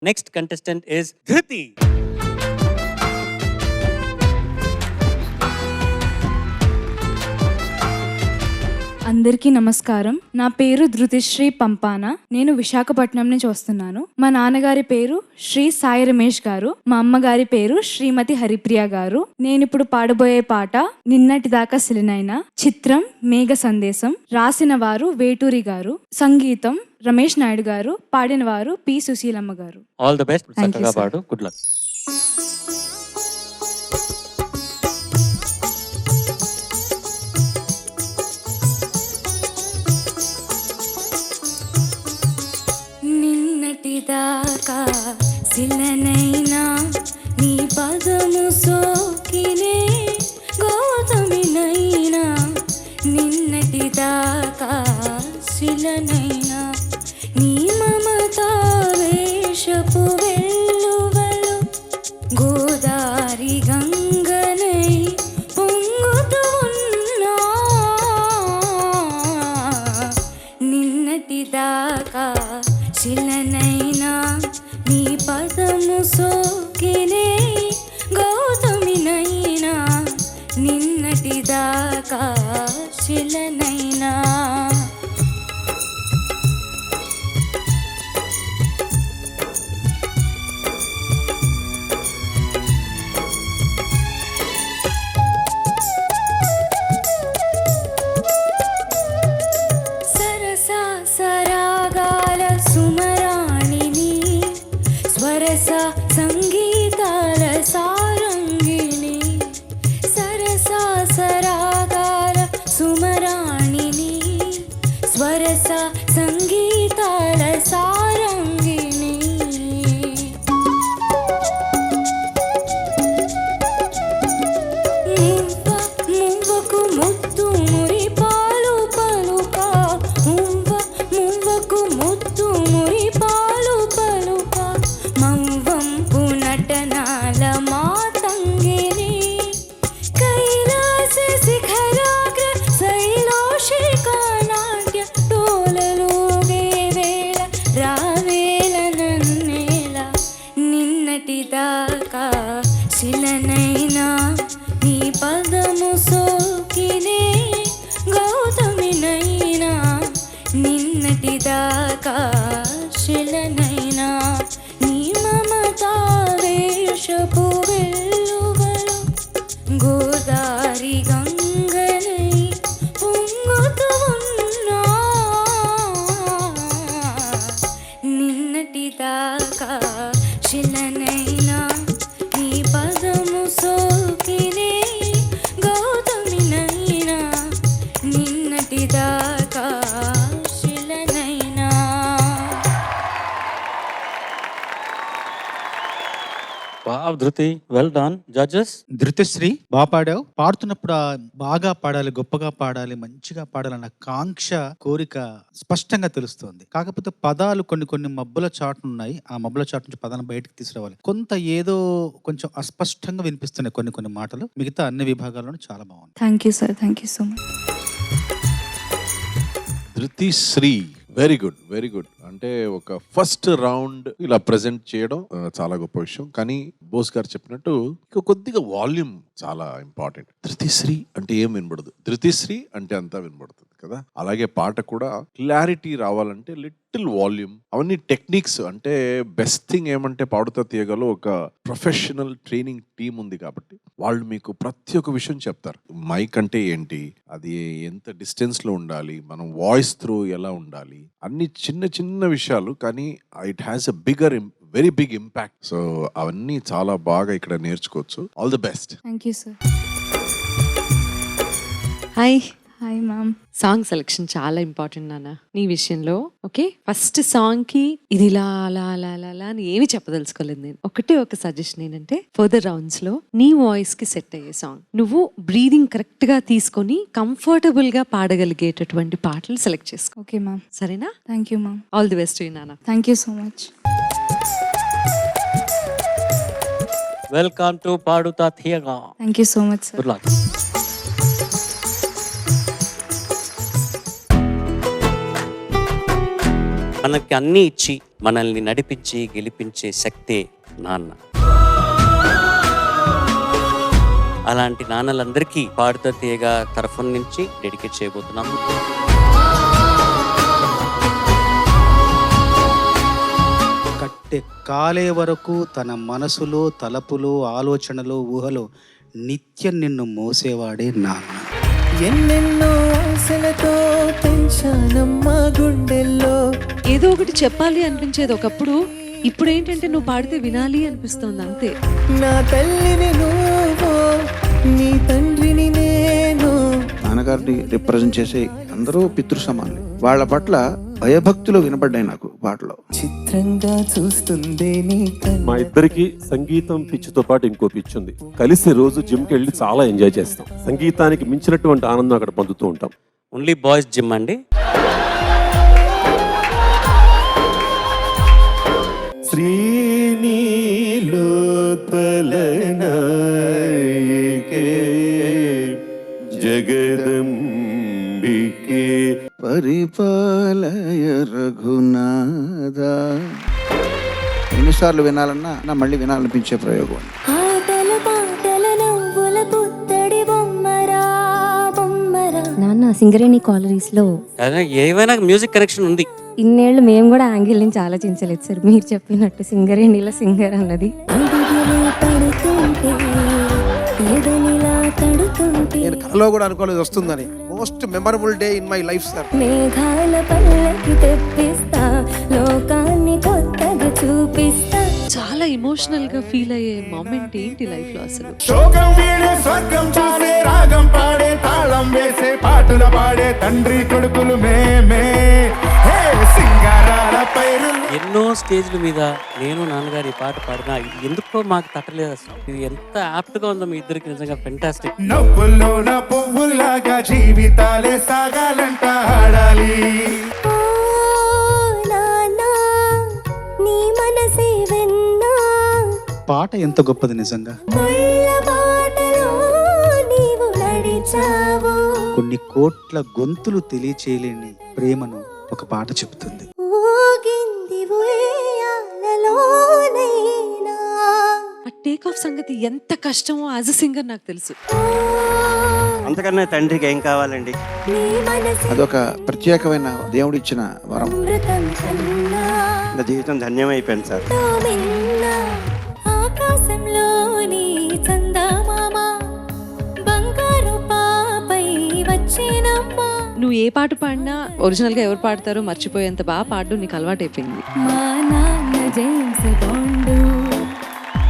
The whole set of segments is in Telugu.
Next contestant is Dhriti. అందరికీ నమస్కారం. నా పేరు ధృతిశ్రీ పంపాన. నేను విశాఖపట్నం నుంచి వస్తున్నాను. మా నాన్నగారి పేరు శ్రీ సాయి రమేష్ గారు, మా అమ్మగారి పేరు శ్రీమతి హరిప్రియ గారు. నేను ఇప్పుడు పాడబోయే పాట నిన్నటి దాకా సిలినైనా. చిత్రం మేఘ సందేశం. రాసిన వారు వేటూరి గారు, సంగీతం రమేష్ నాయుడు గారు, పాడిన వారు పి సుశీలమ్మ గారు. All the best. Thank you, చక్కగా sir. పాడు. Good luck. నిన్నటి దాకా సిలనైనా నీ పదము సోకినే గౌతమినైనా. నిన్నటి దాకా శిలనైనా నీ మమతా వేషపు వెల్లువలు గోదారి గంగనై పొంగుతూ ఉన్నా. నిన్నటి దాకా శిలనైనా నీ పదము సోకినే గౌతమినైనా. నిన్నటి దాకా శిలనైనా. సరసా సరాగాల సుమరాణిని, స్వరస సంగీతాల సారంగిణి. సరసా సరాగాల సుమరాణిని, స్వరస సంగీతాల సారంగిణి. మువ్వకు ముద్దు మురి పాలు పలుక. మువ్వకు ముద్దు మురి పాలు పలుక. మవ్వంపు నటనాల మాతంగిని. కైలాస శిఖరాగ్ర శైలోషికా నాట్య డోలలోగే వేళ రావేల నన్నేల. నిన్నటి దాకా శిలనైనా నీ పదము సోకినే గౌతమినైనా. నిన్నటి దాకా శిలనైనా నీ మమతా వేషపు వెల్లువలు గోదారి గంగనై పొంగుతూ ఉన్నా. నిన్నటి దాకా శిలనైనా నీ పదము సోకినే గౌతమినైనా. నిన్నటి దాకా శిలనైనా. Wow, Dhriti. Well done. Judges? ధృతిశ్రీ బాగా పాడావు. పాడుతున్నప్పుడు బాగా పాడాలి, గొప్పగా పాడాలి, మంచిగా పాడాలన్న కాంక్ష, కోరిక స్పష్టంగా తెలుస్తుంది. కాకపోతే పదాలు కొన్ని మబ్బుల చాటు ఉన్నాయి. ఆ మబ్బుల చాటు నుంచి పదాలను బయటకు తీసుకురావాలి. కొంత ఏదో కొంచెం అస్పష్టంగా వినిపిస్తున్నాయి కొన్ని మాటలు. మిగతా అన్ని విభాగాల్లోనూ చాలా బాగుంది. Thank you sir, thank you so much. Dhritishri very good. అంటే ఒక ఫస్ట్ రౌండ్ ఇలా ప్రెజెంట్ చేయడం చాలా గొప్ప విషయం. కానీ బోస్ గారు చెప్పినట్టు ఇక కొద్దిగా వాల్యూమ్ చాలా ఇంపార్టెంట్. ధృతిశ్రీ అంటే ఏం వినబడదు, ధృతిశ్రీ అంటే అంతా వినబడుతుంది కదా. అలాగే పాట కూడా క్లారిటీ రావాలంటే లిటిల్ వాల్యూమ్, అవన్నీ టెక్నిక్స్. అంటే బెస్ట్ థింగ్ ఏమంటే పాడుతా తీయగలో ఒక ప్రొఫెషనల్ ట్రైనింగ్ టీం ఉంది కాబట్టి వాళ్ళు మీకు ప్రతి ఒక్క విషయం చెప్తారు. మైక్ అంటే ఏంటి, అది ఎంత డిస్టెన్స్ లో ఉండాలి, మనం వాయిస్ త్రూ ఎలా ఉండాలి, అన్ని చిన్న విషయాలు. కానీ it has a very big impact. So అవన్నీ చాలా బాగా ఇక్కడ నేర్చుకోవచ్చు. All the best. Thank you sir. Hi hi ma'am. Song selection చాలా ఇంపార్టెంట్ నాన్న నీ విషయంలో. ఓకే, ఫస్ట్ సాంగ్ కి ఇది ఇలా అలా అలా అలా అలా అని ఏమి చెప్పదలుచుకోలేదు నేను. ఒక సజెషన్ ఏంటంటే ఫర్దర్ రౌండ్స్ లో నీ వాయిస్ కి సెట్ అయ్యే సాంగ్, నువ్వు బ్రీదింగ్ కరెక్ట్ గా తీసుకొని కంఫర్టబుల్ గా పాడగలిగేటటువంటి పాటలు సెలెక్ట్ చేసుకో. Okay ma'am. సరేనా? Thank you ma'am. All the best నాన్న. Thank you so much. Welcome to Paduta Thiyaga. Thank you so much sir. Good luck. మనకి అన్నీ ఇచ్చి మనల్ని నడిపించి గెలిపించే శక్తే నాన్న. అలాంటి నాన్నలందరికీ పాడుతా తీయగా తరఫు నుంచి డెడికేట్ చేయబోతున్నాము. కట్టె కాలే వరకు తన మనసులో తలపులో ఆలోచనలో ఊహలో నిత్యం నిన్ను మోసేవాడే నాన్న. ఎన్నెన్నో ఆశలతో పెంచానమ్మా గుండెల్లో. ఏదో ఒకటి చెప్పాలి అనిపించేది ఒకప్పుడు, ఇప్పుడు ఏంటంటే నువ్వు పాడితే వినాలి అనిపిస్తోంది అంతే. నా తల్లిని నువ్వు, నీ తండ్రిని నేను. నాన్నగారిని రిప్రజెంట్ చేసే అందరూ పితృ సమానులు. వాళ్ళ పట్ల భయభక్తులు వినపడ్డాయి నాకు పాటలో. చిత్రంగా చూస్తుంది నీ మా ఇద్దరికి సంగీతం పిచ్చితో పాటు ఇంకో పిచ్చి ఉంది. కలిసి రోజు జిమ్కి వెళ్ళి చాలా ఎంజాయ్ చేస్తాం. సంగీతానికి మించినటువంటి ఆనందం అక్కడ పొందుతూ ఉంటాం. ఓన్లీ బాయ్స్ జిమ్ అండి. జగదంబికే పరిపాలయ రఘునాథ. ఎన్నిసార్లు వినాలన్నా నా మళ్ళీ వినాలనిపించే ప్రయోగం. ఆటల పాటల నవ్వుల పుత్తడి బొమ్మరా బొమ్మరా. నాన్న సింగరేణి కాలరీస్ లో అదే ఏమైనా మ్యూజిక్ కనెక్షన్ ఉంది. ఇన్నేళ్ళు మేము కూడా యాంగిల్ నుంచి ఆలోచించలేదు సార్. మీరు చెప్పినట్టు సింగరేణిలో సింగర్ అన్నది. నేను కలలో కూడా అనుకోలేదు వస్తుందని. Most memorable day in my life sir. మేఘాల పల్లకి తెప్పిస్తా, లోకాన్ని కొత్తగా చూపిస్తా. చాలా ఎమోషనల్ గా ఫీల్ అయ్యే మూమెంట్ ఏంటి లైఫ్ లో అసలు? శోకం వీడే స్వర్గం చూసే, రాగం పాడే, తాళం వేసే, పాటలు పాడే తండ్రి కొడుకులు మేమే. హే సింగారాల పైరు. ఎన్నో స్టేజ్ల మీద నేను నాన్నగారి పాట పాడినా ఎందుకో మాకు తట్టలేదు అసలు. ఇది ఎంత యాప్ట్ గా ఉందో మీ ఇద్దరికి, నిజంగా ఫెంటాస్టిక్. నవ్వుల్లోన పువ్వుల్లాగా జీవితాలే సాగాలంట ఆడాలి. ఓ నాన్నా, నీ మనసే విన్నా. పాట ఎంత గొప్పది నిజంగా. ముళ్ళ బాటలో నీవు నడిచావు. కొన్ని కోట్ల గొంతులు తెలియచేయలేని ప్రేమను ఒక పాట చెబుతుంది. ఊగింది ఉయ్యాలలోనైనా. ఆ టేక్ ఆఫ్ సంగతి ఎంత కష్టమో యాజ్ అ సింగర్ నాకు తెలుసు. అంతకన్నా తండ్రికి ఏం కావాలండి? నీ మనసే అదొక ప్రత్యేకమైన దేవుడిచ్చిన వరం. అమృతం కన్నా నా జీవితం ధన్యమైపోయింది సార్. విన్నా. ఆకాశంలోని చందమామ బంగారు పాపై వచ్చినమ్మా. నువ్వు ఏ పాట పాడినా ఒరిజినల్ గా ఎవరు పాడతారో మర్చిపోయేంత బాగా పాడడం నీకు అలవాటు అయిపోయింది. మా నాన్న జేమ్స్ బాండు,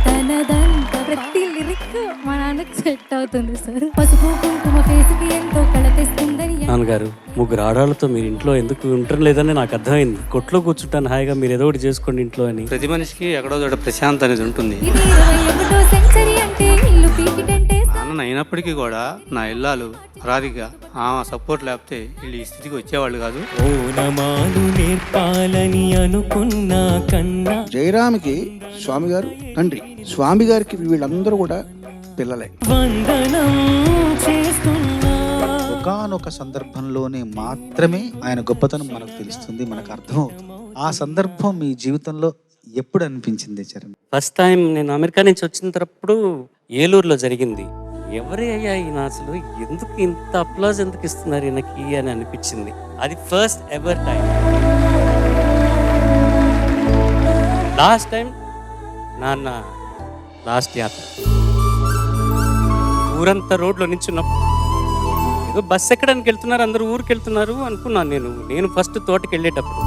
తనదంత ప్రతి లిరిక్ మా నాన్నకి సెట్ అవుతుంది సార్. పసుపు కుంకుమ ఫేస్కి ఎంతో కళ తెస్తుందని. నాన్నగారు, ముగ్గురు ఆడవాళ్ళతో మీరు ఇంట్లో ఎందుకు ఉండటం లేదని నాకు అర్థమైంది. కొట్లో కూర్చుంటాను హాయిగా, మీరు ఏదో ఒకటి చేసుకోండి ఇంట్లో అని. ప్రతి మనిషికి ఎక్కడో చోట ప్రశాంత్ అనేది ఉంటుంది. ఇది 21వ సెంచరీ అంటే ఇల్లు పీకిటంటే. నాన్న అయినప్పటికీ కూడా నా ఇల్లాలు రాధిక ఆమె సపోర్ట్ లేకపోతే వీళ్ళు ఈ స్థితికి వచ్చేవాళ్ళు కాదు. ఓనమాలు నేర్పాలని అనుకున్నా కన్నా. జయరామ్కి స్వామి గారు తండ్రి, స్వామి గారికి వీళ్ళందరూ కూడా పిల్లలే. వందనం చేస్తున్నా. ఒకానొక సందర్భంలోనే మాత్రమే ఆయన గొప్పతనం మనకు తెలుస్తుంది, మనకు అర్థమవుతుంది. ఆ సందర్భం మీ జీవితంలో ఎప్పుడు అనిపించింది చరణ్? ఫస్ట్ టైం నేను అమెరికా నుంచి వచ్చిన తరప్పుడు ఏలూరులో జరిగింది. ఎవరే అయ్యా ఈయన, అసలు ఎందుకు ఇంత అప్లాజ్ ఎందుకు ఇస్తున్నారు ఈయనకి అని అనిపించింది. అది first ever time. Last time నాన్న లాస్ట్ యాత్ర ఊరంతా రోడ్లో నించున్నప్పుడు ఏదో బస్ ఎక్కడానికి వెళ్తున్నారు, అందరూ ఊరికి వెళ్తున్నారు అనుకున్నాను నేను ఫస్ట్ తోటకి వెళ్ళేటప్పుడు.